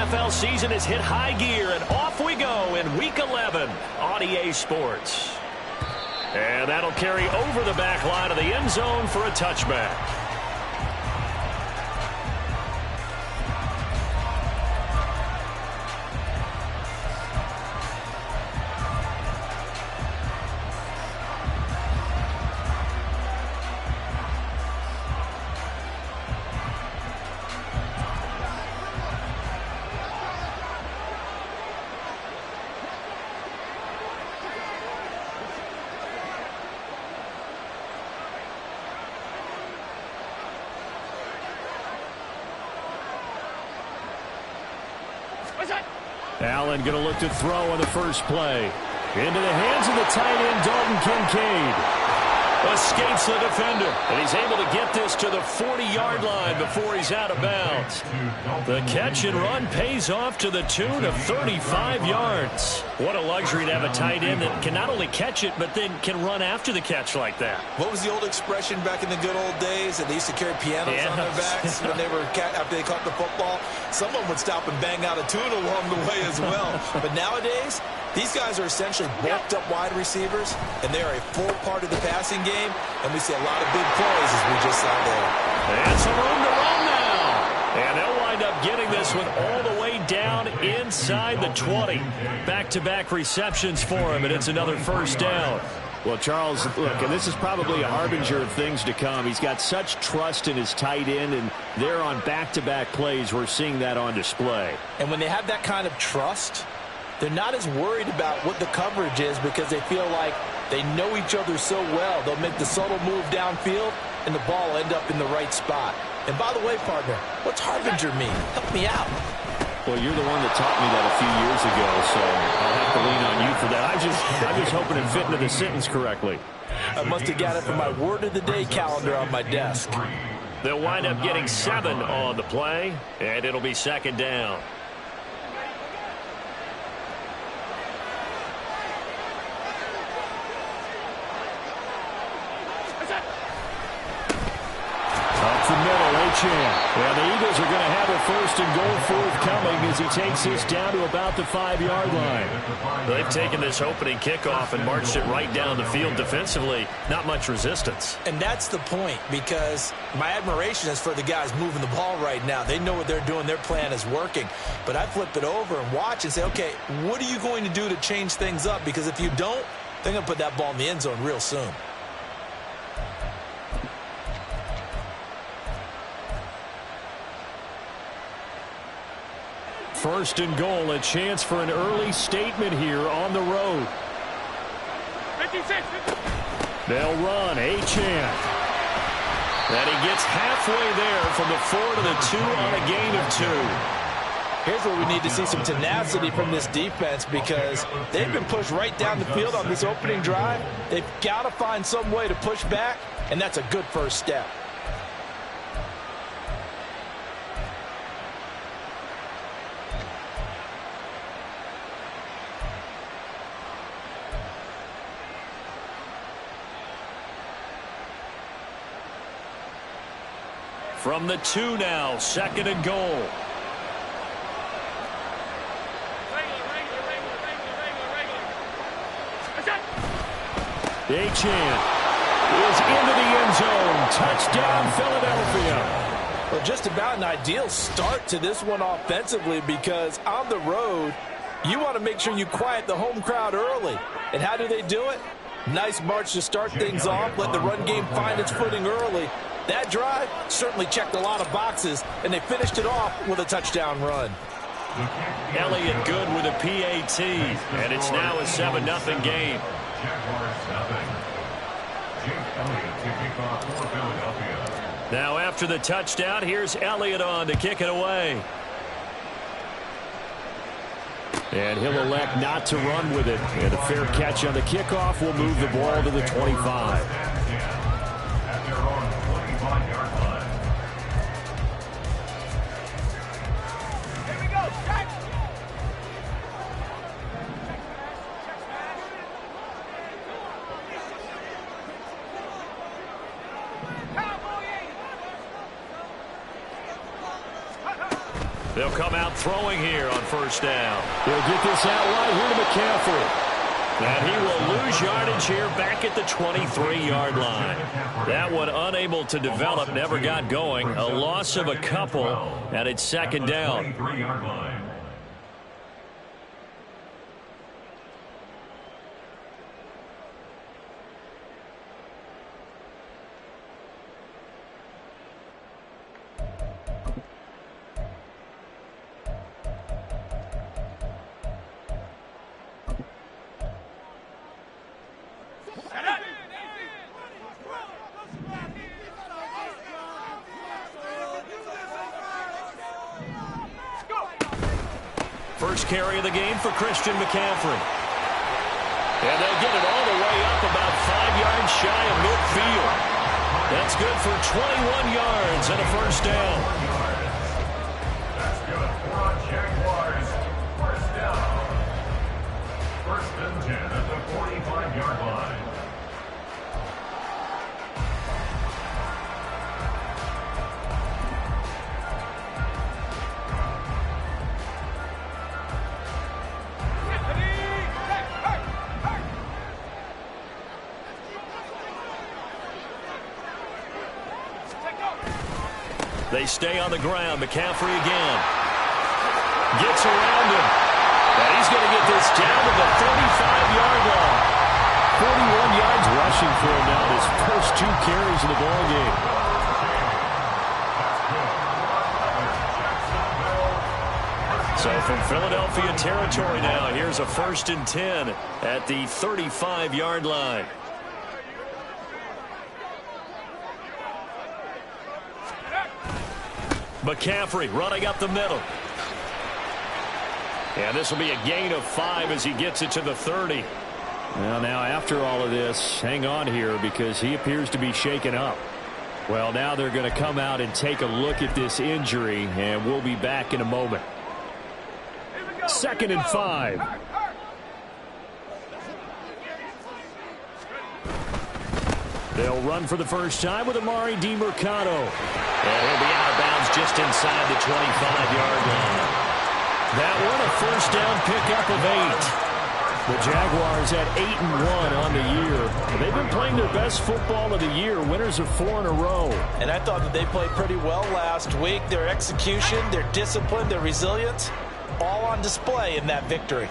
NFL season has hit high gear, and off we go in Week 11 on EA Sports. And that'll carry over the back line of the end zone for a touchback. Allen going to look to throw on the first play. Into the hands of the tight end, Dalton Kincaid. Escapes the defender, and he's able to get this to the 40-yard line before he's out of bounds. The catch and run pays off to the tune of 35 yards. What a luxury to have a tight end that can not only catch it, but then can run after the catch like that. What was the old expression back in the good old days that they used to carry pianos on their backs when they were after they caught the football? Someone would stop and bang out a tune along the way as well. But nowadays, these guys are essentially bulked up wide receivers, and they are a full part of the passing game, and we see a lot of big plays as we just saw there. And some room to run now. And they'll wind up getting this one all the way down inside the 20. Back-to-back receptions for him, and it's another first down. Well, Charles, look, and this is probably a harbinger of things to come. He's got such trust in his tight end, and they're on back-to-back plays. We're seeing that on display. And when they have that kind of trust, they're not as worried about what the coverage is because they feel like they know each other so well. They'll make the subtle move downfield, and the ball will end up in the right spot. And by the way, partner, what's harbinger mean? Help me out. Well, you're the one that taught me that a few years ago, so I'll have to lean on you for that. I'm just hoping it fit into the sentence correctly. I must have got it from my word of the day calendar on my desk. They'll wind up getting 7 on the play, and it'll be second down. Well, the Eagles are going to have a first and goal forthcoming as he takes this down to about the 5-yard line. They've taken this opening kickoff and marched it right down the field defensively. Not much resistance. And that's the point, because my admiration is for the guys moving the ball right now. They know what they're doing. Their plan is working. But I flip it over and watch and say, okay, what are you going to do to change things up? Because if you don't, they're going to put that ball in the end zone real soon. First and goal, a chance for an early statement here on the road. 56. They'll run, Achane. And he gets halfway there from the 4 to the 2 on a gain of 2. Here's where we need to see some tenacity from this defense, because they've been pushed right down the field on this opening drive. They've got to find some way to push back, and that's a good first step. From the 2 now, second and goal. Achane is into the end zone. Touchdown, Philadelphia. Well, just about an ideal start to this one offensively, because on the road, you want to make sure you quiet the home crowd early. And how do they do it? Nice march to start things off. Let the run game find its footing early. That drive certainly checked a lot of boxes, and they finished it off with a touchdown run. Elliott good with a PAT, and it's now a 7-0 game. Now after the touchdown, here's Elliott on to kick it away. And he'll elect not to run with it. And a fair catch on the kickoff will move the ball to the 25. They'll come out throwing here on first down. They'll get this out wide here to McCaffrey. And he will lose yardage here back at the 23-yard line. That one unable to develop, never got going. A loss of a couple, and it's second down. First carry of the game for Christian McCaffrey. And they'll get it all the way up about 5 yards shy of midfield. That's good for 21 yards and a first down. That's good for Jaguars. First down. First and 10 at the 45-yard line. They stay on the ground. McCaffrey again. Gets around him. And he's going to get this down to the 35-yard line. 41 yards rushing for him now in his first 2 carries in the ballgame. So from Philadelphia territory now, here's a 1st and 10 at the 35-yard line. McCaffrey running up the middle. And this will be a gain of 5 as he gets it to the 30. Well, now after all of this, hang on here because he appears to be shaken up. Well, now they're going to come out and take a look at this injury, and we'll be back in a moment. 2nd and 5. They'll run for the first time with Amari DiMercato. And he'll be out of bounds just inside the 25-yard line. That one a first down pickup of 8. The Jaguars at 8-1 on the year. They've been playing their best football of the year, winners of 4 in a row. And I thought that they played pretty well last week. Their execution, their discipline, their resilience, all on display in that victory.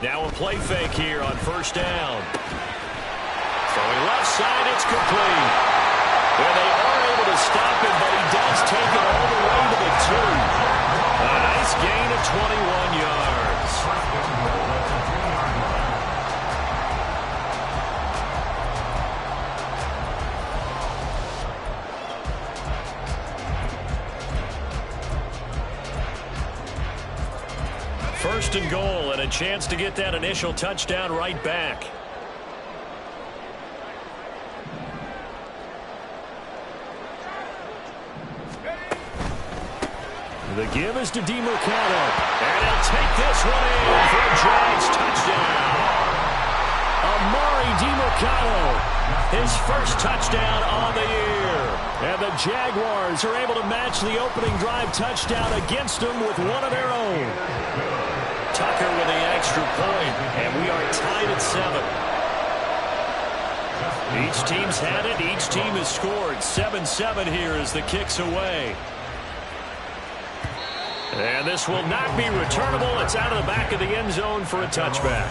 Now a play fake here on first down. Throwing left side, it's complete. And they are able to stop him, but he does take it all the way to the 2. A nice gain of 21 yards. First and goal, and a chance to get that initial touchdown right back. The give is to DiMercato. And he'll take this one in for a Giants touchdown. Amari DiMercato, His first touchdown on the year. and the Jaguars are able to match the opening drive touchdown against them with one of their own. Tucker with the extra point, and we are tied at 7. Each team's had it. Each team has scored. 7-7 here as the kick's away. And this will not be returnable. It's out of the back of the end zone for a touchback.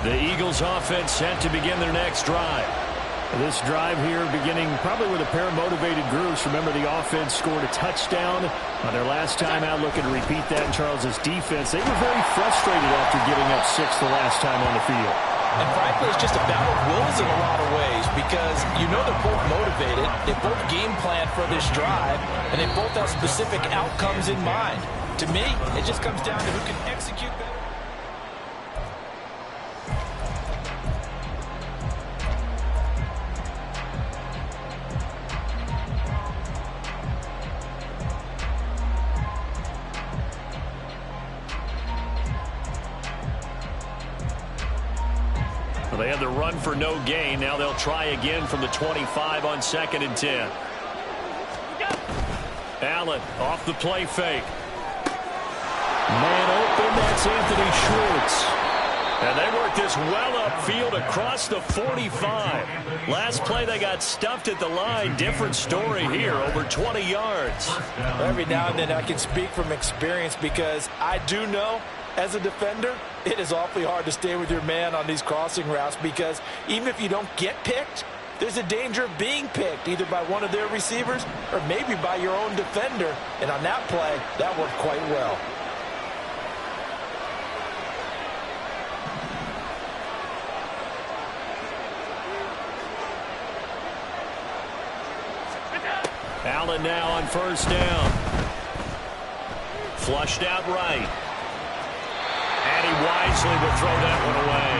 The Eagles offense set to begin their next drive. This drive here beginning probably with a pair of motivated groups. Remember, the offense scored a touchdown on their last time out, looking to repeat that in Charles's defense. They were very frustrated after giving up 6 the last time on the field. And frankly, it's just a battle of wills in a lot of ways because you know they're both motivated. They both game plan for this drive, and they both have specific outcomes in mind. To me, it just comes down to who can execute better. And the run for no gain. Now they'll try again from the 25 on 2nd and 10. Allen off the play fake. Man open, that's Anthony Schwartz. And they work this well upfield across the 45. Last play they got stuffed at the line. Different story here, over 20 yards. Every now and then I can speak from experience because I do know as a defender it is awfully hard to stay with your man on these crossing routes because even if you don't get picked, there's a danger of being picked either by one of their receivers or maybe by your own defender. And on that play, that worked quite well. Allen now on 1st down. Flushed out right. And he wisely will throw that one away.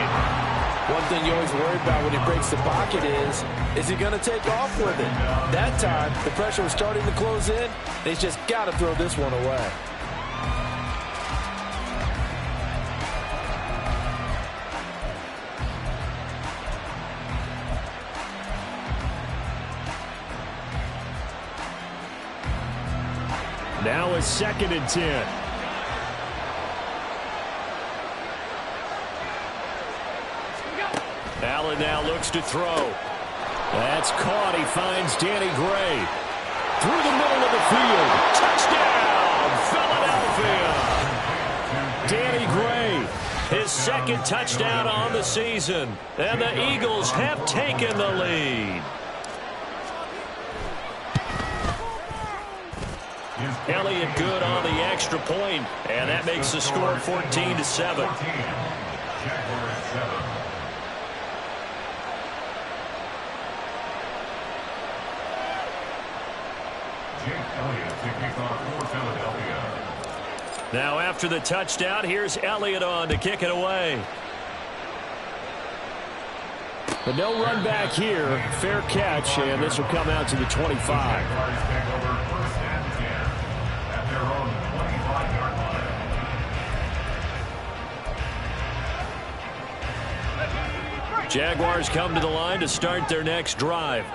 One thing you always worry about when he breaks the pocket is he going to take off with it? That time, the pressure was starting to close in. He's just got to throw this one away. Now it's 2nd and 10. Allen now looks to throw. That's caught. He finds Danny Gray. Through the middle of the field. Touchdown, Philadelphia. Danny Gray, his 2nd touchdown on the season. And the Eagles have taken the lead. Elliott good on the extra point, and that makes the score 14-7. Now after the touchdown, here's Elliott on to kick it away. But no run back here. Fair catch, and this will come out to the 25. Jaguars come to the line to start their next drive.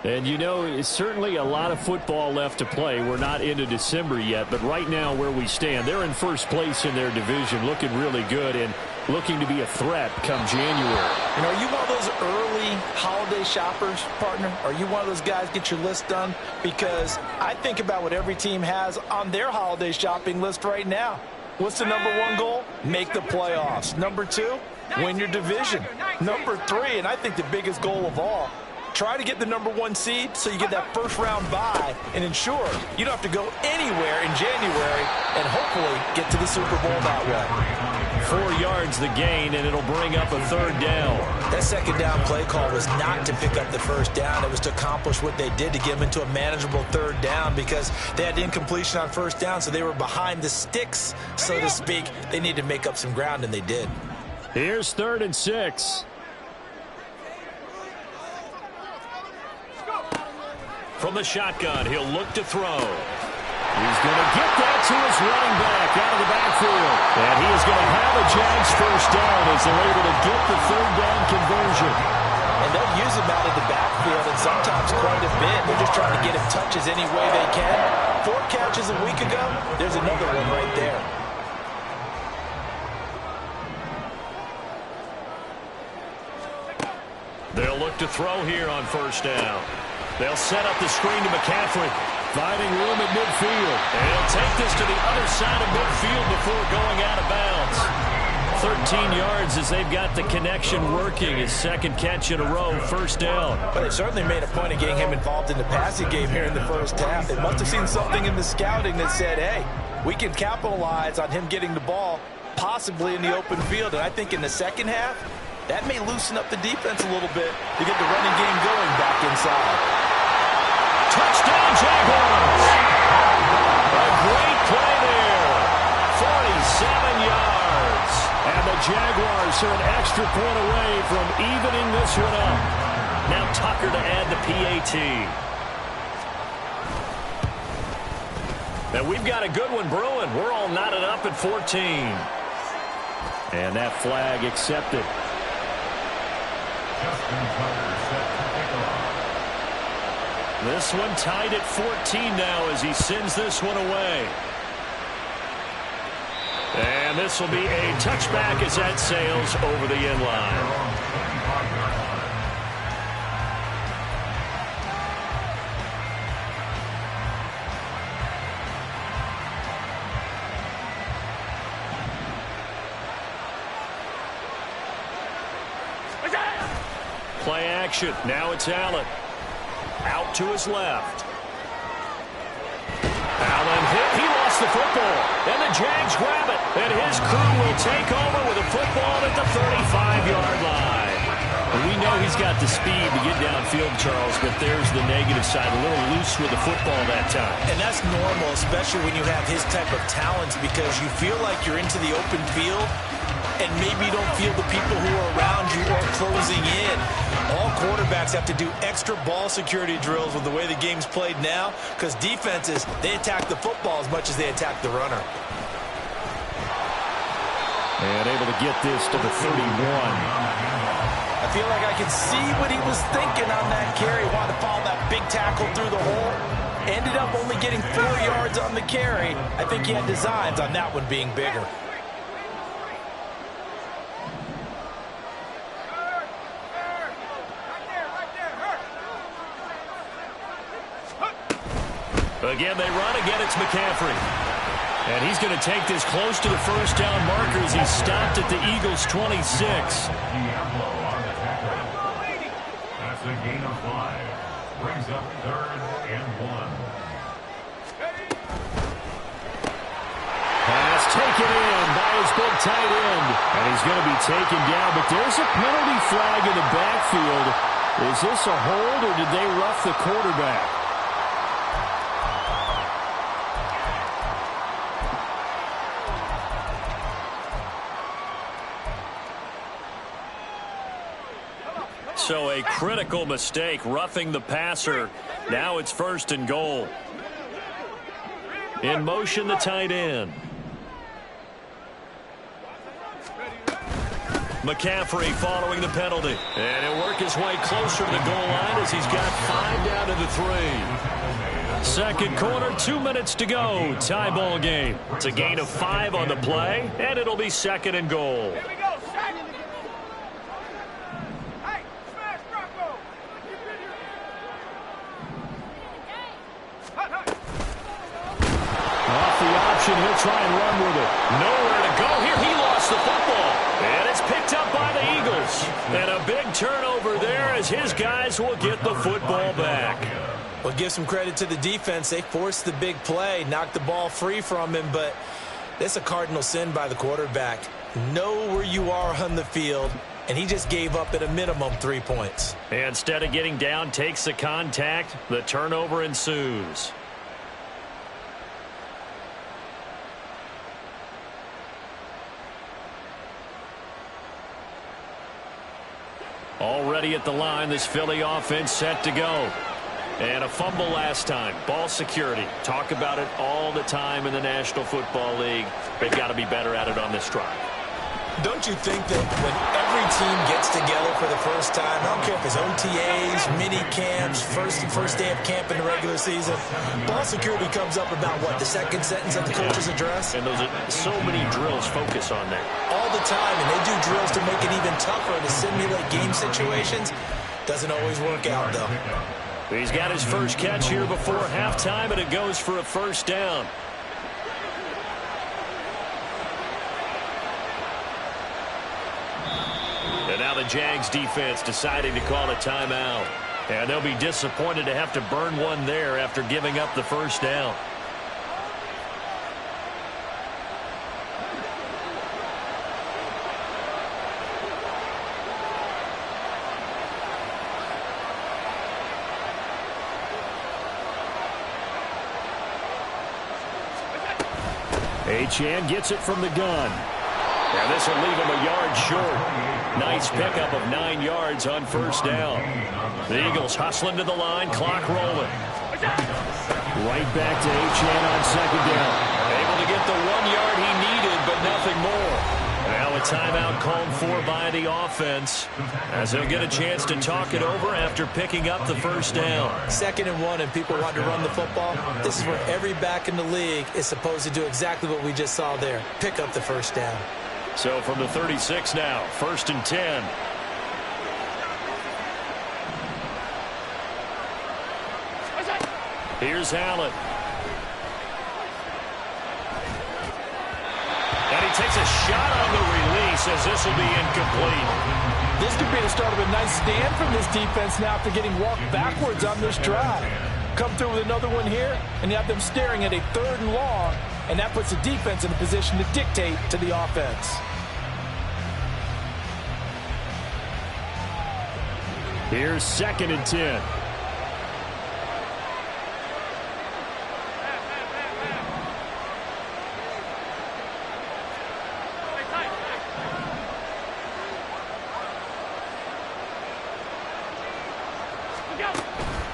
And you know, it's certainly a lot of football left to play. We're not into December yet, but right now where we stand, they're in first place in their division, looking really good and looking to be a threat come January. You know, are you one of those early holiday shoppers, partner? Are you one of those guys get your list done? Because I think about what every team has on their holiday shopping list right now. What's the #1 goal? Make the playoffs. #2, win your division. #3, and I think the biggest goal of all, try to get the #1 seed so you get that first-round bye and ensure you don't have to go anywhere in January and hopefully get to the Super Bowl that way. 4 yards the gain, and it'll bring up a 3rd down. That 2nd down play call was not to pick up the 1st down. It was to accomplish what they did to get them into a manageable 3rd down because they had incompletion on 1st down, so they were behind the sticks, so to speak. They needed to make up some ground, and they did. Here's 3rd and 6. From the shotgun, he'll look to throw. He's going to get that to his running back out of the backfield. And he is going to have a Jags 1st down as they're able to get the 3rd down conversion. And they'll use him out of the backfield and sometimes quite a bit. They're just trying to get him touches any way they can. 4 catches a week ago. There's another one right there. They'll look to throw here on 1st down. They'll set up the screen to McCaffrey. Finding room at midfield. And he'll take this to the other side of midfield before going out of bounds. 13 yards as they've got the connection working. His 2nd catch in a row, 1st down. But they certainly made a point of getting him involved in the passing game here in the 1st half. They must have seen something in the scouting that said, hey, we can capitalize on him getting the ball possibly in the open field. And I think in the 2nd half, that may loosen up the defense a little bit to get the running game going back inside. Touchdown, Jaguars! A great play there. 47 yards. And the Jaguars are an extra point away from evening this one up. Now Tucker to add the PAT. And we've got a good one brewing. We're all knotted up at 14. And that flag accepted. Tucker set to kick off. This one tied at 14 now as he sends this one away. And this will be a touchback as that sails over the end line. Play action. Now it's Allen. Out to his left. Allen hit. He lost the football. And the Jags grab it. And his crew will take over with a football at the 35-yard line. We know he's got the speed to get downfield, Charles, but there's the negative side. A little loose with the football that time. And that's normal, especially when you have his type of talents, because you feel like you're into the open field and maybe you don't feel the people who are around you or closing in. All quarterbacks have to do extra ball security drills with the way the game's played now, because defenses, they attack the football as much as they attack the runner. And able to get this to the 31. I feel like I can see what he was thinking on that carry. Wanted to follow that big tackle through the hole. Ended up only getting 4 yards on the carry. I think he had designs on that one being bigger. Again, they run. Again, it's McCaffrey. And he's going to take this close to the first down marker as he's stopped at the Eagles' 26. Diablo on the tackle. That's a gain of 5. Brings up 3rd and 1. Pass taken in by his big tight end. And he's going to be taken down, but there's a penalty flag in the backfield. Is this a hold, or did they rough the quarterback? So a critical mistake, roughing the passer. Now it's 1st and goal. In motion, the tight end. McCaffrey following the penalty. And he'll work his way closer to the goal line as he's got 5 down to the 3. Second quarter, 2 minutes to go. Tie ball game. It's a gain of 5 on the play, and it'll be 2nd and goal. He'll try and run with it. Nowhere to go here. He lost the football. And it's picked up by the Eagles. And a big turnover there as his guys will get the football back. Well, give some credit to the defense. They forced the big play, knocked the ball free from him, but that's a cardinal sin by the quarterback. Know where you are on the field, and he just gave up at a minimum 3 points. And instead of getting down, takes the contact. The turnover ensues. Already at the line, this Philly offense set to go. And a fumble last time. Ball security. Talk about it all the time in the National Football League. They've got to be better at it on this drive. Don't you think that when every team gets together for the first time, I don't care if it's OTAs, mini camps, first day of camp in the regular season, ball security comes up about, what, the second sentence of the coach's address? And those are so many drills focus on that. All the time, and they do drills to make it even tougher to simulate game situations. Doesn't always work out, though. He's got his first catch here before halftime, and it goes for a 1st down. And now the Jags defense deciding to call a timeout. And they'll be disappointed to have to burn one there after giving up the 1st down. Achane gets it from the gun. And this will leave him a yard short. Nice pickup of 9 yards on 1st down. The Eagles hustling to the line, clock rolling. Right back to Achane on 2nd down. Able to get the 1 yard he needed, but nothing more. Now it's timeout called for by the offense as they'll get a chance to talk it over after picking up the first down. 2nd and 1 and people want to run the football. This is where every back in the league is supposed to do exactly what we just saw there. Pick up the first down. So from the 36 now, 1st and 10. Here's Allen. And he takes a shot on the release as this will be incomplete. This could be the start of a nice stand from this defense now after getting walked backwards on this drive. Come through with another one here, and you have them staring at a 3rd and long, and that puts the defense in a position to dictate to the offense. Here's 2nd and 10.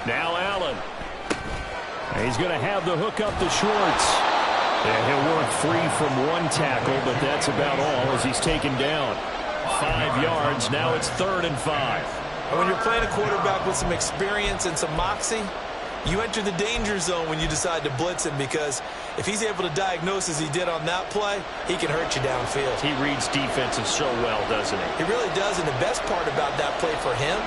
Now Allen. He's going to have the hook up to Schwartz. And he'll work free from one tackle, but that's about all as he's taken down. 5 yards. Now it's 3rd and 5. When you're playing a quarterback with some experience and some moxie, you enter the danger zone when you decide to blitz him, because if he's able to diagnose as he did on that play, he can hurt you downfield. He reads defenses so well, doesn't he? He really does, and the best part about that play for him,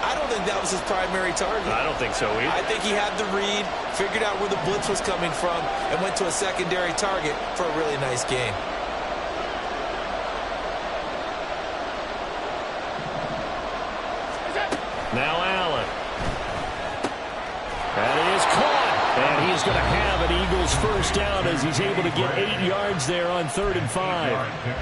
I don't think that was his primary target. I don't think so either. I think he had the read, figured out where the blitz was coming from, and went to a secondary target for a really nice game. Now Allen. And it is caught. And he's going to have an Eagles first down as he's able to get 8 yards there on 3rd and 5.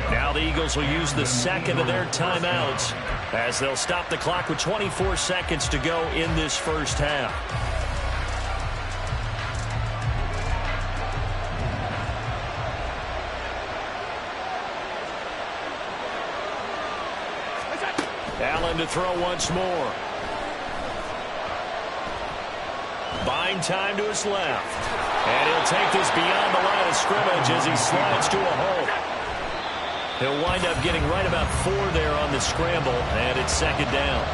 Now the Eagles will use the 2nd of their timeouts as they'll stop the clock with 24 seconds to go in this first half. Allen to throw once more. Buying time to his left. And he'll take this beyond the line of scrimmage as he slides to a hole. He'll wind up getting right about 4 there on the scramble, and it's 2nd down.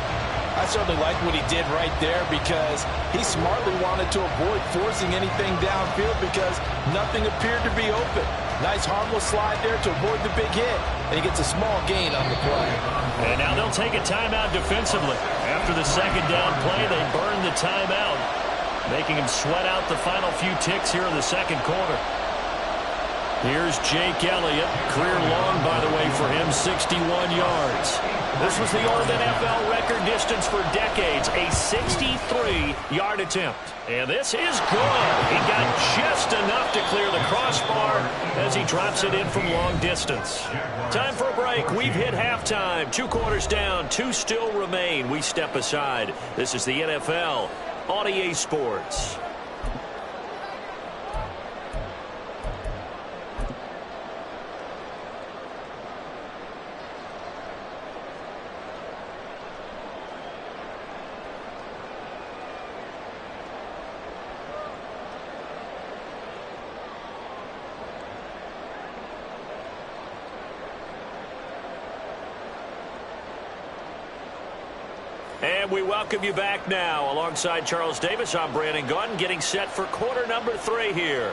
I certainly like what he did right there, because he smartly wanted to avoid forcing anything downfield because nothing appeared to be open. Nice harmless slide there to avoid the big hit, and he gets a small gain on the play. And now they'll take a timeout defensively. After the 2nd down play, they burn the timeout, making him sweat out the final few ticks here in the 2nd quarter. Here's Jake Elliott. Career long, by the way, for him, 61 yards. This was the old NFL record distance for decades, a 63-yard attempt. And this is good. He got just enough to clear the crossbar as he drops it in from long distance. Time for a break. We've hit halftime. 2 quarters down, 2 still remain. We step aside. This is the NFL on EA Sports. And we welcome you back now. Alongside Charles Davis, I'm Brandon Gaudin, getting set for quarter number 3 here.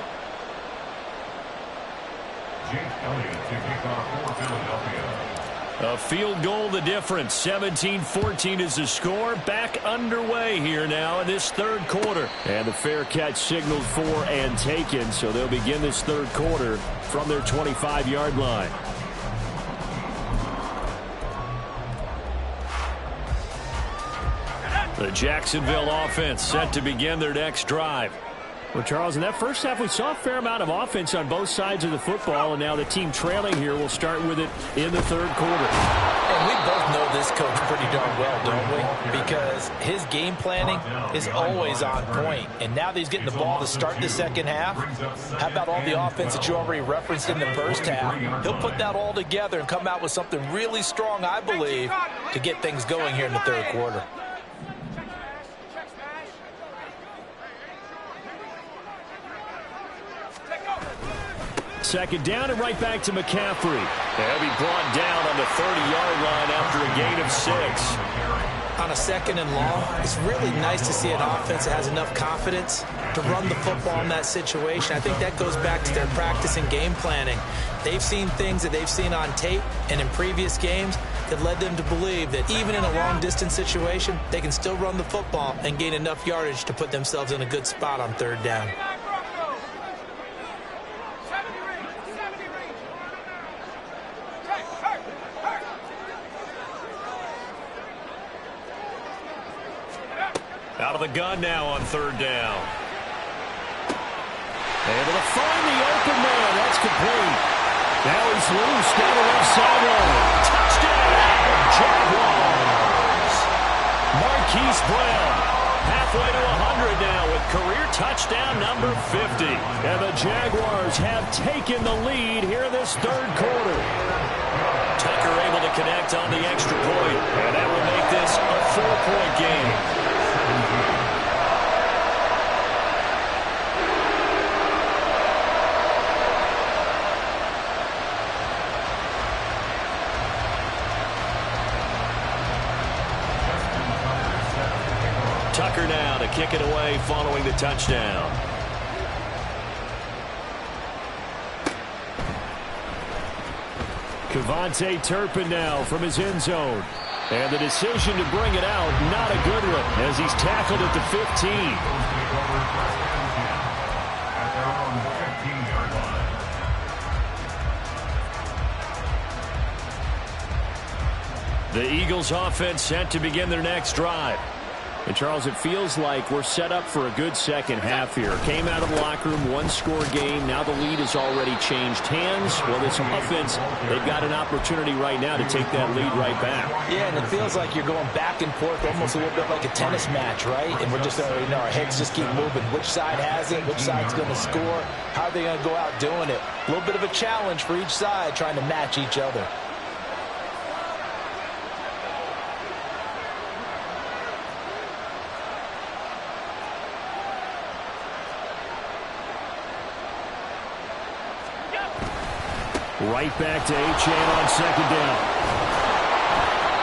Jake Elliott to kick off for Philadelphia. A field goal the difference. 17-14 is the score. Back underway here now in this 3rd quarter. And the fair catch signaled for and taken, so they'll begin this 3rd quarter from their 25-yard line. The Jacksonville offense set to begin their next drive. Well, Charles, in that first half, we saw a fair amount of offense on both sides of the football, and now the team trailing here will start with it in the 3rd quarter. And we both know this coach pretty darn well, don't we? Because his game planning is always on point. And now that he's getting the ball to start the 2nd half, how about all the offense that you already referenced in the first half? He'll put that all together and come out with something really strong, I believe, to get things going here in the 3rd quarter. 2nd down and right back to McCaffrey. They'll be brought down on the 30-yard line after a gain of 6. On a 2nd and long, it's really nice to see an offense that has enough confidence to run the football in that situation. I think that goes back to their practice and game planning. They've seen things that they've seen on tape and in previous games that led them to believe that even in a long-distance situation, they can still run the football and gain enough yardage to put themselves in a good spot on 3rd down. Out of the gun now on 3rd down. Able to find the open man. That's complete. Now he's loose down the left sideline. Touchdown, Jaguars. Marquise Brown halfway to 100 now with career touchdown number 50. And the Jaguars have taken the lead here this 3rd quarter. Tucker able to connect on the extra point. And that will make this a 4-point game. Tucker now to kick it away following the touchdown. Kevontae Turpin now from his end zone. And the decision to bring it out, not a good one, as he's tackled at the 15. The Eagles offense set to begin their next drive. And, Charles, it feels like we're set up for a good second half here. Came out of the locker room, one-score game. Now the lead has already changed hands. Well, this offense, they've got an opportunity right now to take that lead right back. Yeah, and it feels like you're going back and forth, almost a little bit like a tennis match, right? And we're just already know our heads just keep moving. Which side has it? Which side's going to score? How are they going to go out doing it? A little bit of a challenge for each side, trying to match each other. Right back to Achane on 2nd down.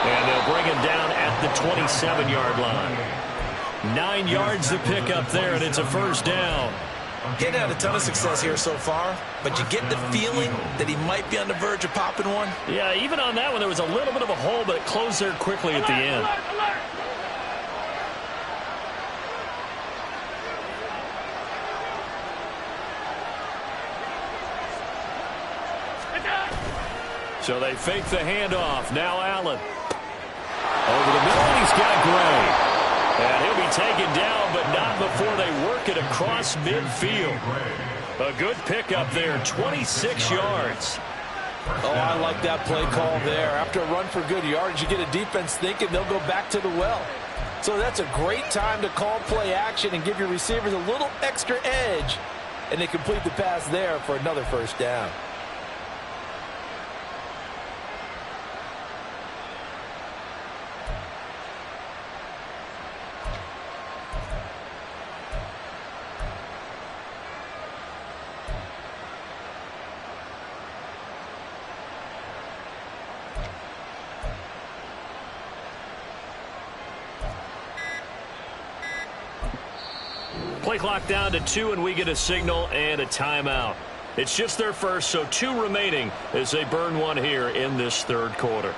And they'll bring him down at the 27-yard line. 9 yards to pick up there, and it's a 1st down. He hadn't had a ton of success here so far, but you get the feeling that he might be on the verge of popping one. Yeah, even on that one, there was a little bit of a hole, but it closed there quickly at the end. So they fake the handoff. Now Allen. Over the middle, and he's got Gray. And he'll be taken down, but not before they work it across midfield. A good pickup there, 26 yards. Oh, I like that play call there. After a run for good yards, you get a defense thinking they'll go back to the well. So that's a great time to call play action and give your receivers a little extra edge. And they complete the pass there for another 1st down. Play clock down to 2, and we get a signal and a timeout. It's just their first, so 2 remaining as they burn one here in this 3rd quarter.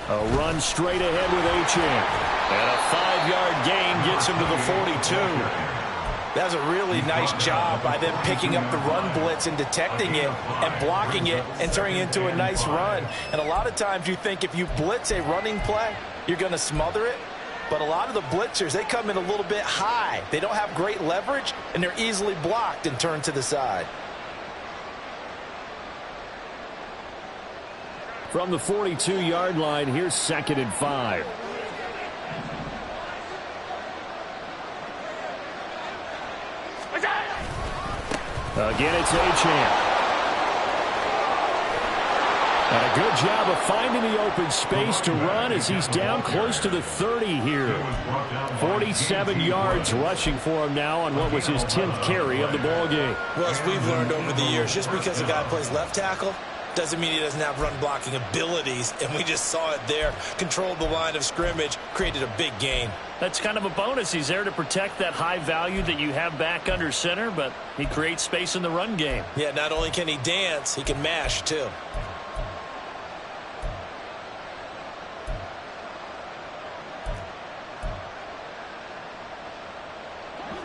A run straight ahead with Achane. And a 5-yard gain gets him to the 42. That was a really nice job by them picking up the run blitz and detecting it and blocking it and turning it into a nice run. And a lot of times you think if you blitz a running play, you're going to smother it. But a lot of the blitzers, they come in a little bit high. They don't have great leverage, and they're easily blocked and turned to the side. From the 42-yard line, here's 2nd and 5. Again, it's Achane. And a good job of finding the open space to run as he's down close to the 30 here. 47 yards rushing for him now on what was his 10th carry of the ball game. Well, as we've learned over the years, just because a guy plays left tackle doesn't mean he doesn't have run blocking abilities, and we just saw it there. Controlled the line of scrimmage, created a big gain. That's kind of a bonus. He's there to protect that high value that you have back under center, but he creates space in the run game. Yeah, not only can he dance, he can mash too.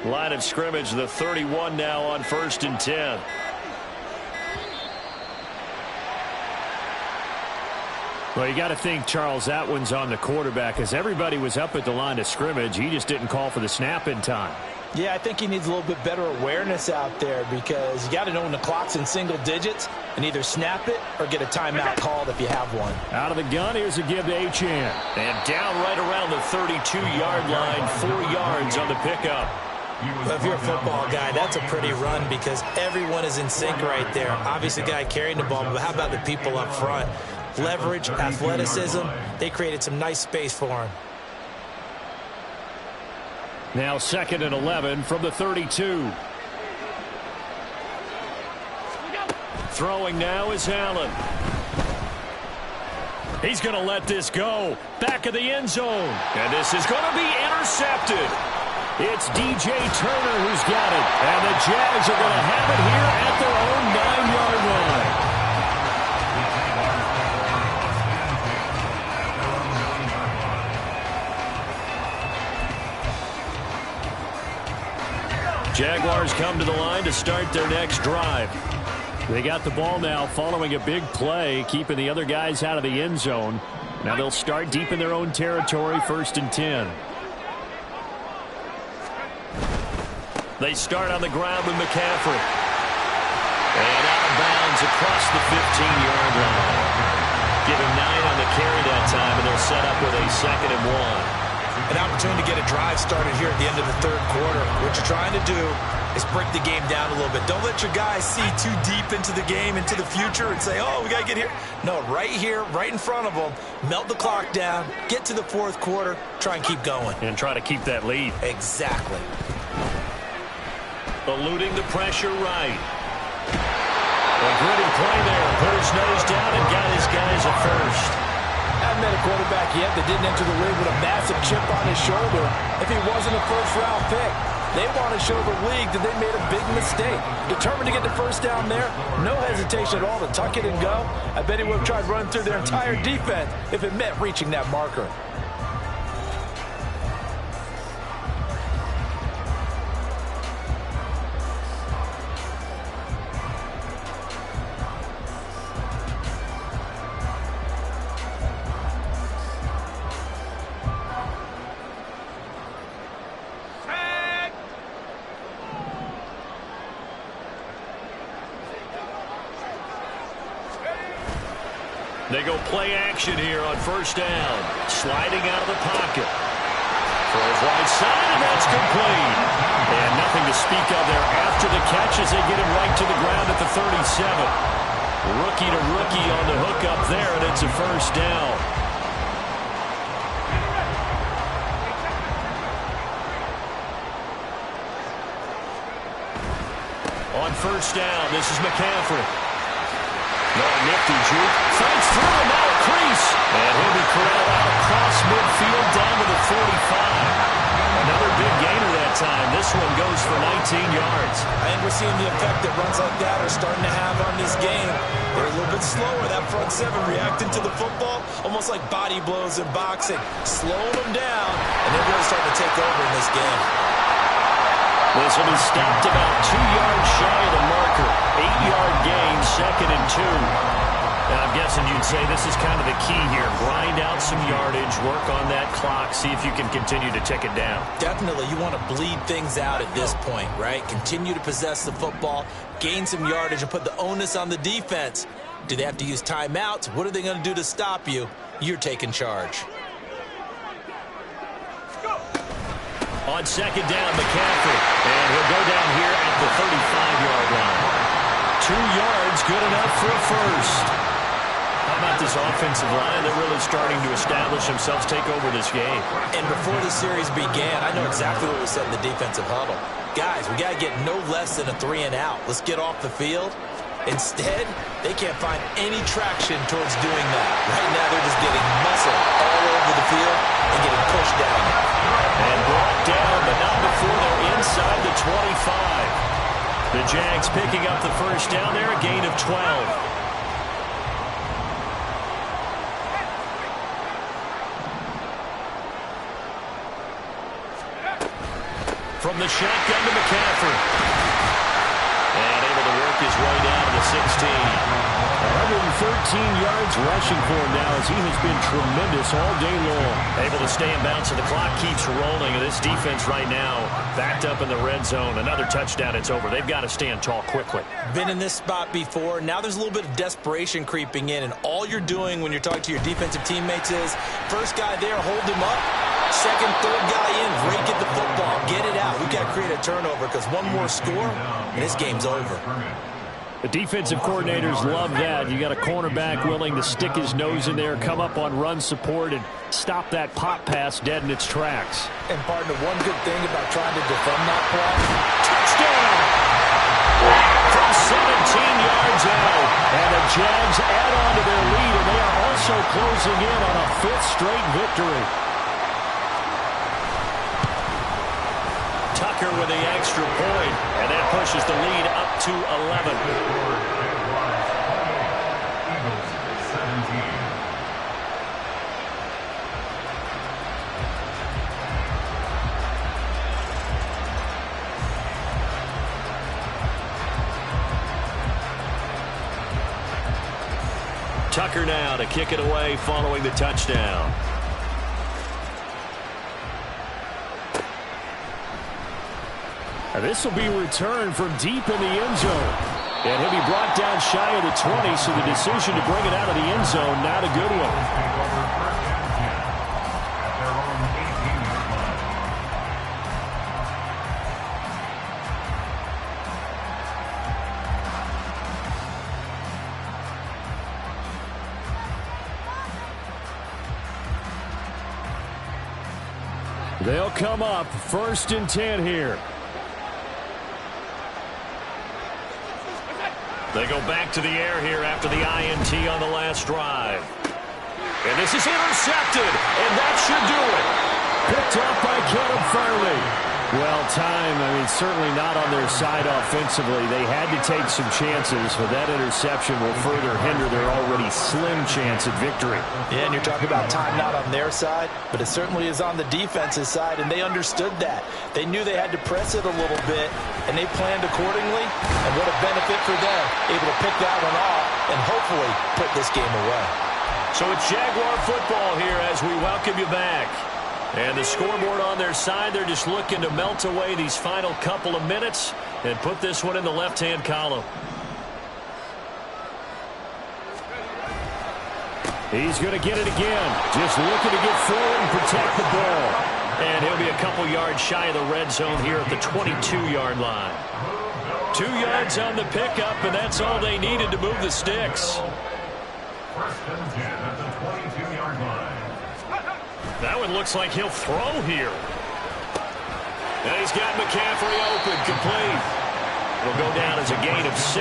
Line of scrimmage, the 31 now on 1st and 10. Well, you got to think, Charles, that one's on the quarterback as everybody was up at the line of scrimmage. He just didn't call for the snap in time. Yeah, I think he needs a little bit better awareness out there because you got to know when the clock's in single digits and either snap it or get a timeout called if you have one. Out of the gun, here's a give to Achane. And down right around the 32-yard line, 4 yards on the pickup. Well, if you're a football guy, that's a pretty run because everyone is in sync right there. Obviously, the guy carrying the ball, but how about the people up front? Leverage, athleticism, they created some nice space for him. Now 2nd and 11 from the 32. Throwing now is Allen. He's going to let this go. Back of the end zone. And this is going to be intercepted. It's DJ Turner who's got it. And the Jags are going to have it here at their own 9-yard line. Jaguars come to the line to start their next drive. They got the ball now following a big play, keeping the other guys out of the end zone. Now they'll start deep in their own territory, 1st and 10. They start on the ground with McCaffrey. And out of bounds across the 15-yard line. Give him 9 on the carry that time, and they'll set up with a 2nd and 1. An opportunity to get a drive started here at the end of the 3rd quarter. What you're trying to do is break the game down a little bit. Don't let your guys see too deep into the game, into the future, and say, oh, we got to get here. No, right here, right in front of them, melt the clock down, get to the 4th quarter, try and keep going. And try to keep that lead. Exactly. Eluding the pressure right. A gritty play there. Put his nose down and got his guys a first. Haven't met a quarterback yet that didn't enter the league with a massive chip on his shoulder if he wasn't a first-round pick. They want to show the league that they made a big mistake. Determined to get the first down there. No hesitation at all to tuck it and go. I bet he would have tried running through their entire defense if it meant reaching that marker. They go play action here on 1st down. Sliding out of the pocket. Throws right side, and that's complete. And nothing to speak of there after the catch as they get him right to the ground at the 37. Rookie to rookie on the hook up there, and it's a 1st down. On 1st down, this is McCaffrey. No, nifty juke. Fights through and now a crease. And he'll be corralled out across midfield down to the 45. Another big gainer that time. This one goes for 19 yards. I think we're seeing the effect that runs like that are starting to have on this game. They're a little bit slower, that front 7 reacting to the football, almost like body blows in boxing. Slowing them down, and they're really starting to take over in this game. This will be stopped about 2 yards shy of the marker. 8-yard gain, 2nd and 2. And I'm guessing you'd say this is kind of the key here. Grind out some yardage, work on that clock, see if you can continue to tick it down. Definitely, you want to bleed things out at this point, right? Continue to possess the football, gain some yardage, and put the onus on the defense. Do they have to use timeouts? What are they going to do to stop you? You're taking charge. On 2nd down, McCaffrey. And he'll go down here at the 35-yard line. 2 yards, good enough for a first. How about this offensive line? They're really starting to establish themselves, take over this game. And before the series began, I know exactly what we said in the defensive huddle. Guys, we got to get no less than a 3-and-out. Let's get off the field. Instead, they can't find any traction towards doing that. Right now, they're just getting muscle all over the field and getting pushed down. And brought down, but not before they're inside the 25. The Jags picking up the first down there, a gain of 12. From the shotgun to McCaffrey. And able to work his way down to the 16. 113 yards rushing for him now as he has been tremendous all day long. Able to stay in bounds, and the clock keeps rolling. And this defense right now backed up in the red zone. Another touchdown, it's over. They've got to stand tall quickly. Been in this spot before. Now there's a little bit of desperation creeping in, and all you're doing when you're talking to your defensive teammates is first guy there, hold him up. Second, third guy in, rake at the football. Get it out. We've got to create a turnover because one more score, and this game's over. The defensive coordinators love that. You got a cornerback willing to stick his nose in there, come up on run support, and stop that pop pass dead in its tracks. And, partner, one good thing about trying to defend that play. Touchdown! From 17 yards out. And the Jags add on to their lead, and they are also closing in on a fifth straight victory. Tucker with the extra point, and that pushes the lead up to 11. Tucker now to kick it away following the touchdown. This will be returned from deep in the end zone. And he'll be brought down shy of the 20, so the decision to bring it out of the end zone, not a good one. They'll come up 1st and 10 here. They go back to the air here after the INT on the last drive. And this is intercepted, and that should do it. Picked up by Caleb Farley. Well, time, certainly not on their side offensively. They had to take some chances, but that interception will further hinder their already slim chance at victory. Yeah, and you're talking about time not on their side, but it certainly is on the defense's side, and they understood that. They knew they had to press it a little bit, and they planned accordingly, and what a benefit for them, able to pick that one off and hopefully put this game away. So it's Jaguar football here as we welcome you back. And the scoreboard on their side, they're just looking to melt away these final couple of minutes and put this one in the left-hand column. He's going to get it again. Just looking to get forward and protect the ball. And he'll be a couple yards shy of the red zone here at the 22-yard line. 2 yards on the pickup, and that's all they needed to move the sticks. 1st and 10 at the 22-yard line. That one looks like he'll throw here. And he's got McCaffrey open, complete. It'll go down as a gain of 6,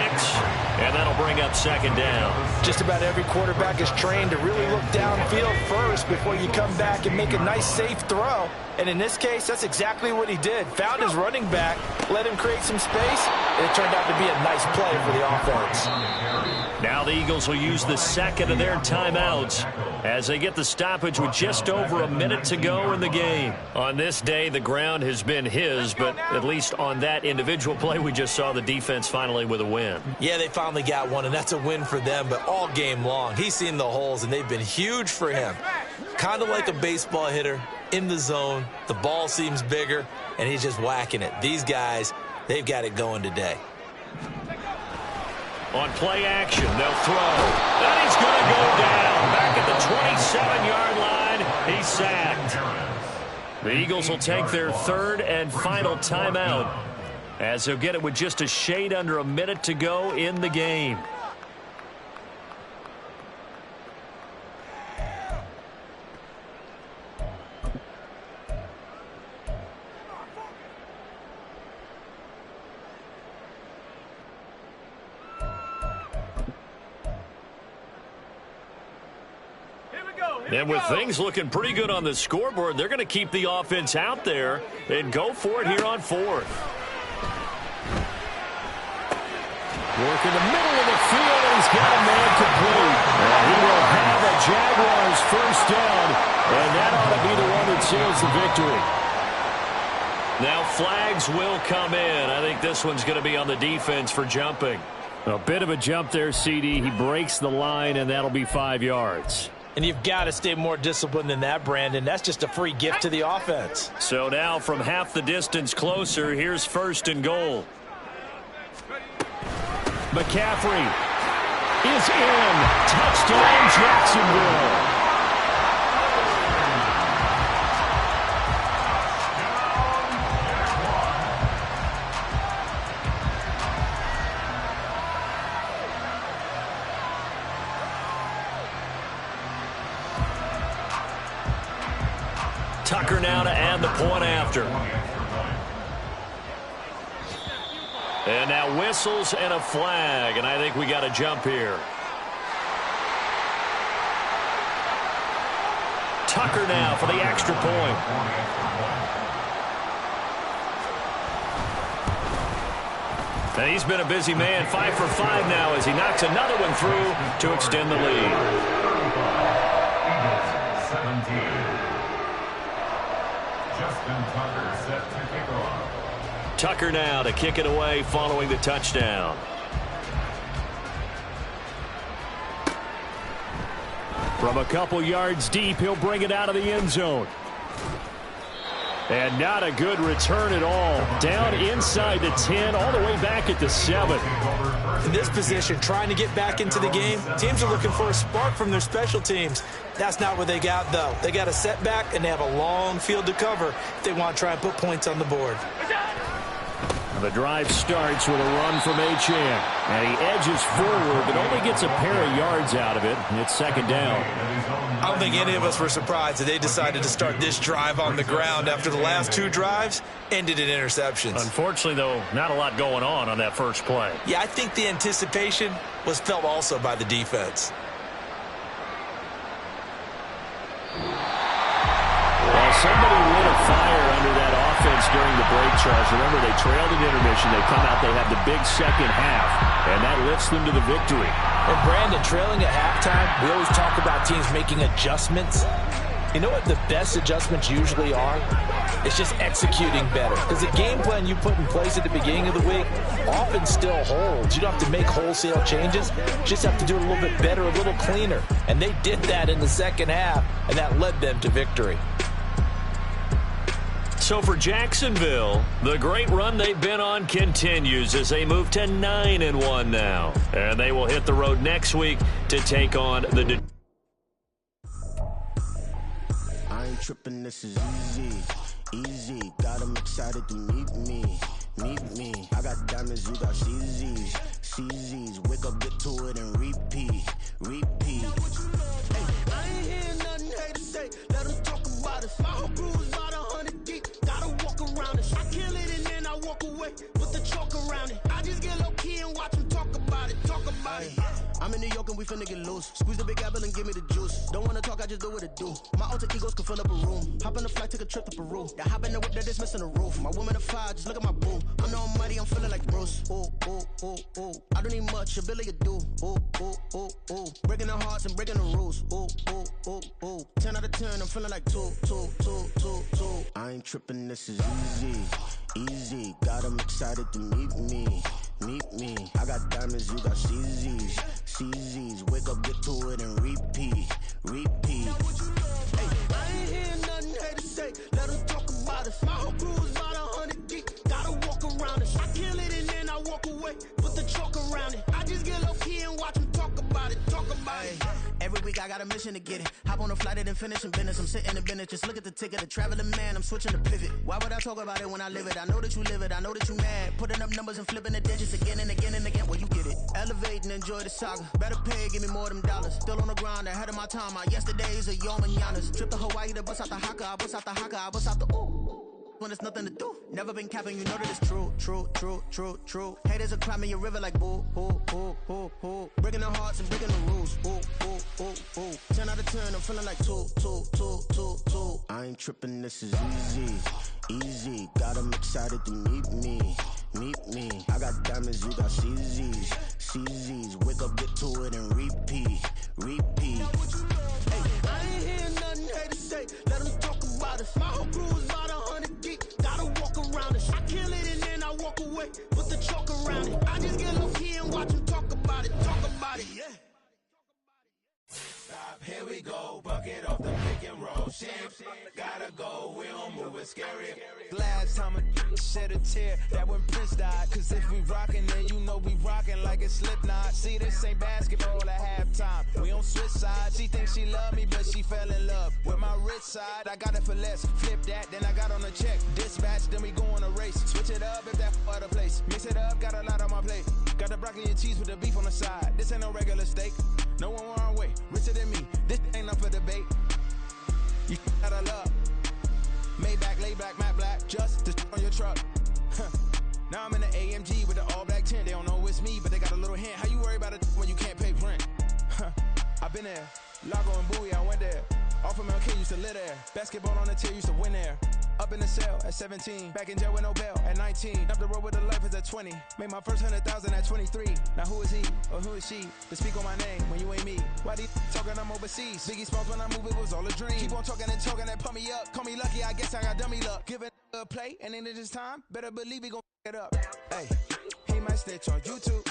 and that'll bring up 2nd down. Just about every quarterback is trained to really look downfield first before you come back and make a nice, safe throw. And in this case, that's exactly what he did. Found his running back, let him create some space, and it turned out to be a nice play for the offense. Now the Eagles will use the second of their timeouts as they get the stoppage with just over a minute to go in the game. On this day, the ground has been his, but at least on that individual play, we just saw the defense finally with a win. Yeah, they finally got one, and that's a win for them, but all game long, he's seen the holes, and they've been huge for him. Kind of like a baseball hitter in the zone. The ball seems bigger, and he's just whacking it. These guys, they've got it going today. On play action, they'll throw. And he's going to go down. Back at the 27-yard line, he's sacked. The Eagles will take their 3rd and final timeout as they'll get it with just a shade under a minute to go in the game. And with things looking pretty good on the scoreboard, they're going to keep the offense out there and go for it here on fourth. Work in the middle of the field, and he's got a man complete. And he will have a Jaguars first down, and that ought to be the one that seals the victory. Now flags will come in. I think this one's going to be on the defense for jumping. A bit of a jump there, CD. He breaks the line, and that'll be 5 yards. And you've got to stay more disciplined than that, Brandon. That's just a free gift to the offense. So now from half the distance closer, here's first and goal. McCaffrey is in. Touchdown, Jacksonville. Tucker now to add the point after. And now whistles and a flag, and I think we got a jump here. Tucker now for the extra point. And he's been a busy man, 5 for 5 now as he knocks another one through to extend the lead. 17. Justin Tucker set to kick off. Tucker now to kick it away following the touchdown. From a couple yards deep, he'll bring it out of the end zone. And not a good return at all. Down inside the 10, all the way back at the 7. In this position, trying to get back into the game, teams are looking for a spark from their special teams. That's not what they got, though. They got a setback, and they have a long field to cover if they want to try and put points on the board. The drive starts with a run from Achane. And he edges forward, but only gets a pair of yards out of it. And it's second down. I don't think any of us were surprised that they decided to start this drive on the ground after the last 2 drives ended in interceptions. Unfortunately, though, not a lot going on that first play. Yeah, I think the anticipation was felt also by the defense. Well, somebody lit a fire under that offense during the break, Charles. Remember, they trailed at intermission. They come out, they have the big second half, and that lifts them to the victory. And Brandon, trailing at halftime, we always talk about teams making adjustments. You know what the best adjustments usually are? It's just executing better. Because the game plan you put in place at the beginning of the week often still holds. You don't have to make wholesale changes. You just have to do it a little bit better, a little cleaner. And they did that in the second half, and that led them to victory. So for Jacksonville, the great run they've been on continues as they move to 9-1 now. And they will hit the road next week to take on the... I ain't tripping, this is easy, easy. Got them excited to meet me. I got diamonds, you got CZs. Wake up, get to it, and repeat. Hey, I ain't hearing nothing hate to say. Let us talk about it. My whole crew is about 100 deep. Gotta walk around it. I kill it and then I walk away with the chalk around it. I just get low key and watch them talk about it. I'm in New York and we finna get loose. Squeeze the big apple and give me the juice. Don't wanna talk, I just do what it do. My alter egos can fill up a room. Hop in a flight, take a trip to Peru. That hop in the whip that is missing the roof. My woman a fire, just look at my boo. I'm no money, I'm feeling like Bruce. Ooh. I don't need much, ability to do. Ooh. Breaking the hearts and breaking the rules. Ooh. 10 out of 10, I'm feeling like 2. I ain't tripping, this is easy. Got them excited to meet me. I got diamonds, you got CZs. Wake up, get to it, and repeat. Hey, I ain't hearing nothing hate to say. Let us talk about it. My whole crew is about 100 deep. Gotta walk around it. I kill it and then I walk away with the chalk around it. I just get low key and watch them talk about it. Every week I got a mission to get it. Hop on a flight and then finish in business. I'm sitting in business, just look at the ticket. A traveling man, I'm switching to pivot. Why would I talk about it when I live it? I know that you live it, I know that you mad. Putting up numbers and flipping the digits again and again and again. Well, you get it. Elevate and enjoy the saga. Better pay, give me more than dollars. Still on the grind, ahead of my time. My yesterdays are your mananas. Trip to Hawaii to bust out the haka. I bust out the haka, I bust out the ooh. When there's nothing to do. Never been capping, you know that it's true. Haters are climbing your river like boo. Breaking the hearts and breaking the rules. Ooh. 10 out of 10, I'm feeling like two. I ain't tripping, this is easy. Got 'em excited to meet me. I got diamonds, you got CZs. Wake up, get to it, and repeat. Hey, I ain't hearing nothing haters say. Let them talk about us. My whole crew is about 100 deep. Gotta walk around it. I kill it and then I walk away. Put the chalk around it. I just get low key and watch them talk about it. Yeah. Stop, here we go, bucket off the pick and roll shit. Gotta go, we don't move it scary. Last time a shed a tear, that when Prince died. Cause if we rockin', then you know we rockin' like it's Slipknot. See, this ain't basketball at halftime. We on switch sides. She thinks she love me, but she fell in love with my rich side. I got it for less, flip that, then I got on a check. Dispatch, then we go on a race. Switch it up if that other place. Mix it up, got a lot on my plate. Got the broccoli and cheese with the beef on the side. This ain't no regular steak. No one wrong way, richer than me. This ain't up for debate. You gotta love. Maybach, lay black, matte black, just to on your truck. Now I'm in the AMG with the all black tint. They don't know it's me, but they got a little hint. How you worry about it when you can't pay rent? I've been there. Lago and Bowie, I went there. Off of MLK, used to live there. Basketball on the tier, used to win there. Up in the cell at 17. Back in jail with no bail at 19. Up the road with the life is at 20. Made my first 100,000 at 23. Now who is he or who is she to speak on my name when you ain't me? Why these talking I'm overseas? Biggie Smalls when I move it was all a dream. Keep on talking and pump me up. Call me lucky, I guess I got dummy luck. Give it a play and then this time, better believe we gon' it up. Hey, he might snitch on YouTube.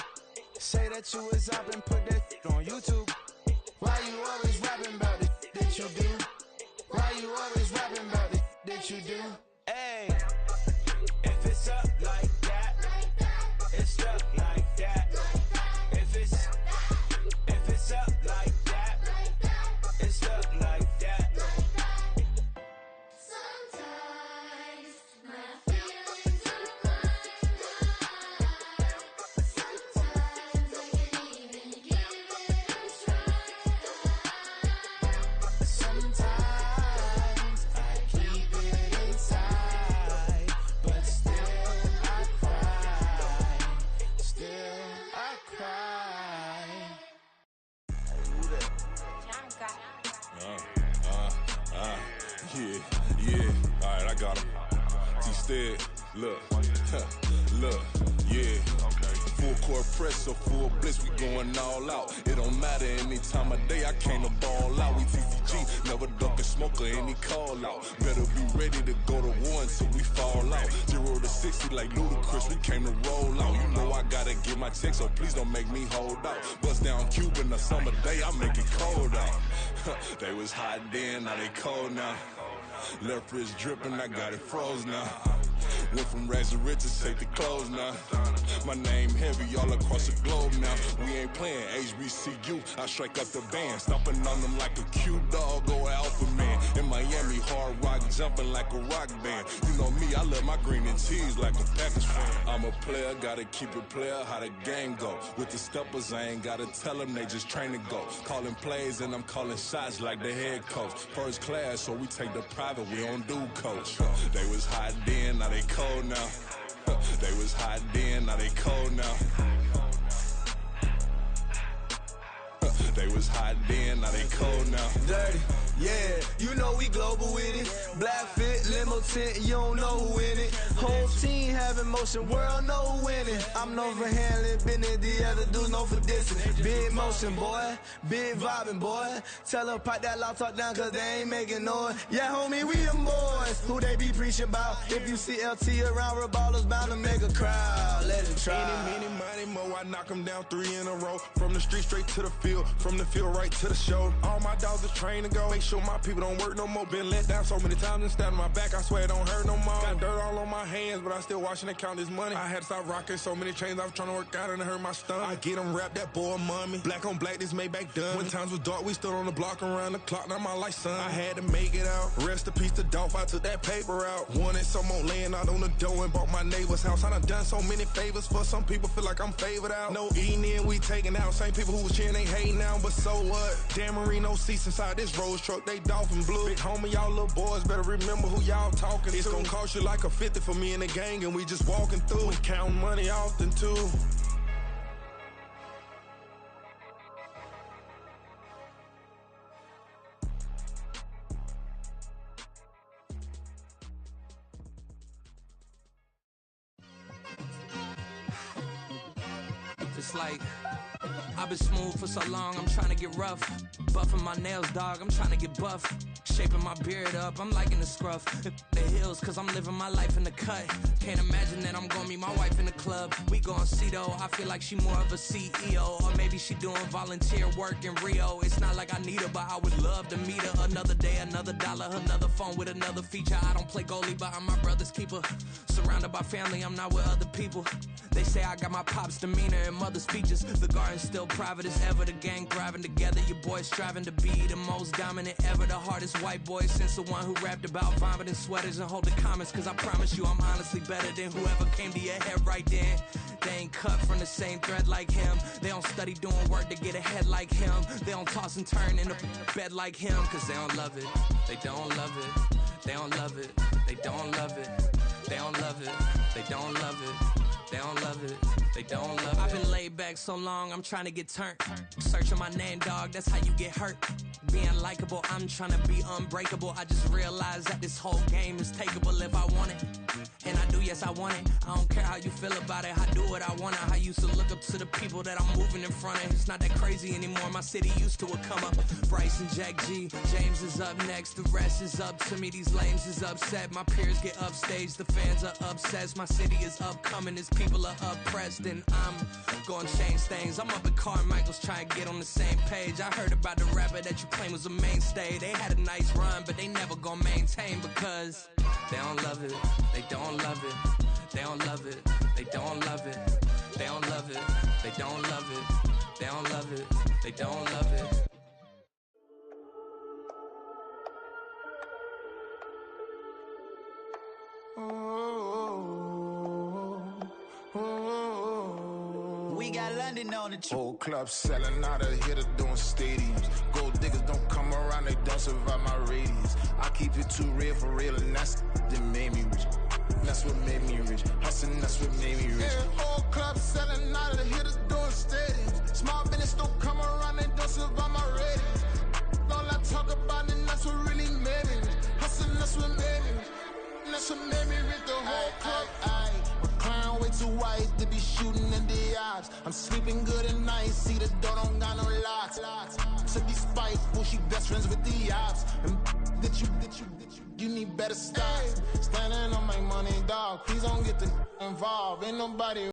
Say that you was up and put that on YouTube. Why you always rapping about it that you do? Why you always rapping about it that you do? Hey, if it's up like that, it's up like that. If it's up like that, it's up like that. Sometimes my feelings are flying high. Sometimes I can't even give it a try. Sometimes I keep it inside, but still I cry. Yeah, alright, I got him. T-Stead, look, yeah. Full court press, so full blitz, we going all out. It don't matter any time of day, I came to ball out. We TCG, never duck a smoker, any call out. Better be ready to go to war until we fall out. 0 to 60 like Ludacris, we came to roll out. You know I gotta get my check, so please don't make me hold out. Bust down Cuban a summer day, I make it cold out. They was hot then, now they cold now. Left wrist dripping, I got it froze now. Went from rags to riches, take the clothes now. My name heavy all across the globe now. We ain't playing HBCU, I strike up the band. Stomping on them like a cute dog or alpha man. In Miami, hard rock jumping like a rock band. You know me, I love my green and cheese like a Packers fan. I'm a player, gotta keep it player, how the game go. With the steppers, I ain't gotta tell them, they just train to go. Calling plays and I'm calling shots like the head coach. First class, so we take the private, we don't do coach. They was hot then, now they cold now. They was hot then, now they cold now. They was hot then, now they cold now. Dirty, yeah, you know we global with it. Black fit, limo tint, you don't know who in it. Whole team having motion, world know who winning. I'm known for handling business, the other dudes known for dissing. Big motion, boy, big vibing, boy. Tell her pipe that loud talk down, cause they ain't making noise. Yeah, homie, we them boys, who they be preaching about. If you see LT around, Reballo's bound to make a crowd. Let it try. Eeny, meeny, miny, mo, I knock them down 3 in a row. From the street straight to the field, from the field right to the show. All my dogs are trained to go. Make sure my people don't work no more. Been let down so many times and stabbed my back. I swear it don't hurt no more. Got dirt all on my hands, but I still watching and count this money. I had to stop rocking so many chains. I was trying to work out and it hurt my stomach. I get them rap, that boy mommy. Black on black, this Maybach done. When times was dark, we stood on the block around the clock. Now my life, son. I had to make it out. Rest in peace to Dolph. I took that paper out. Wanted some more laying out on the door and bought my neighbor's house. I done so many favors for some people. Feel like I'm favored out. No eating in, we taking out. Same people who was cheering, they hating now, but so what? Dan Marino seats inside this Rolls truck, they dolphin blue. Big homie, y'all little boys better remember who y'all talking to. It's gonna cost you like a 50 for me and the gang, and we just walking through. We counting money often too. It's like I've been smooth for so long, I'm trying to get rough. Buffing my nails, dog, I'm trying to get buff. Shaping my beard up, I'm liking the scruff. The hills, cause I'm living my life in the cut. Can't imagine that I'm gonna meet my wife in the club. We gon' see though, I feel like she more of a CEO. Or maybe she doing volunteer work in Rio. It's not like I need her, but I would love to meet her. Another day, another dollar, another phone with another feature. I don't play goalie, but I'm my brother's keeper. Surrounded by family, I'm not with other people. They say I got my pop's demeanor and mother's features. The garden's still private as ever. The gang thriving together. Your boys striving to be the most dominant ever. The hardest white boy since the one who rapped about vomiting sweaters and holding comments. Cause I promise you I'm honestly better than whoever came to your head right then. They ain't cut from the same thread like him. They don't study doing work to get ahead like him. They don't toss and turn in the bed like him. Cause they don't love it. They don't love it. They don't love it. They don't love it. They don't love it. They don't love it. They don't love it, they don't love it. I've been laid back so long, I'm trying to get turned. Searching my name, dog, that's how you get hurt. Being likable, I'm trying to be unbreakable. I just realized that this whole game is takeable if I want it. And I do, yes, I want it. I don't care how you feel about it, I do what I want. I used to look up to the people that I'm moving in front of. It's not that crazy anymore, my city used to a come up. Bryce and Jack G, James is up next. The rest is up to me, these lames is upset. My peers get upstage, the fans are obsessed. My city is upcoming, its people are oppressed. And I'm gonna change things. I'm up at Carmichael's trying to get on the same page. I heard about the rapper that you claim was a mainstay. They had a nice run, but they never gonna maintain because they don't love it, they don't love it, they don't love it, they don't love it, they don't love it, they don't love it, they don't love it, they don't love it. We got London on the trip. Whole club selling out of here to doing stadiums. Gold diggers don't come around, they don't survive my radius. I keep it too real for real, and that's that made me rich. That's what made me rich. Hustling, that's what made me rich. Yeah, whole club selling out of here to doing stadiums. Small business don't come around, they don't survive my radius. All I talk about, and that's what really made me rich. Hustling, that's what made me rich. That's what made me rich. The whole club. Clown way too white to be shooting in the ops. I'm sleeping good at night, see the door don't got no locks. To be spiteful, she best friends with the ops. And you need better stocks. Standing on my money, dog. Please don't get involved. Ain't nobody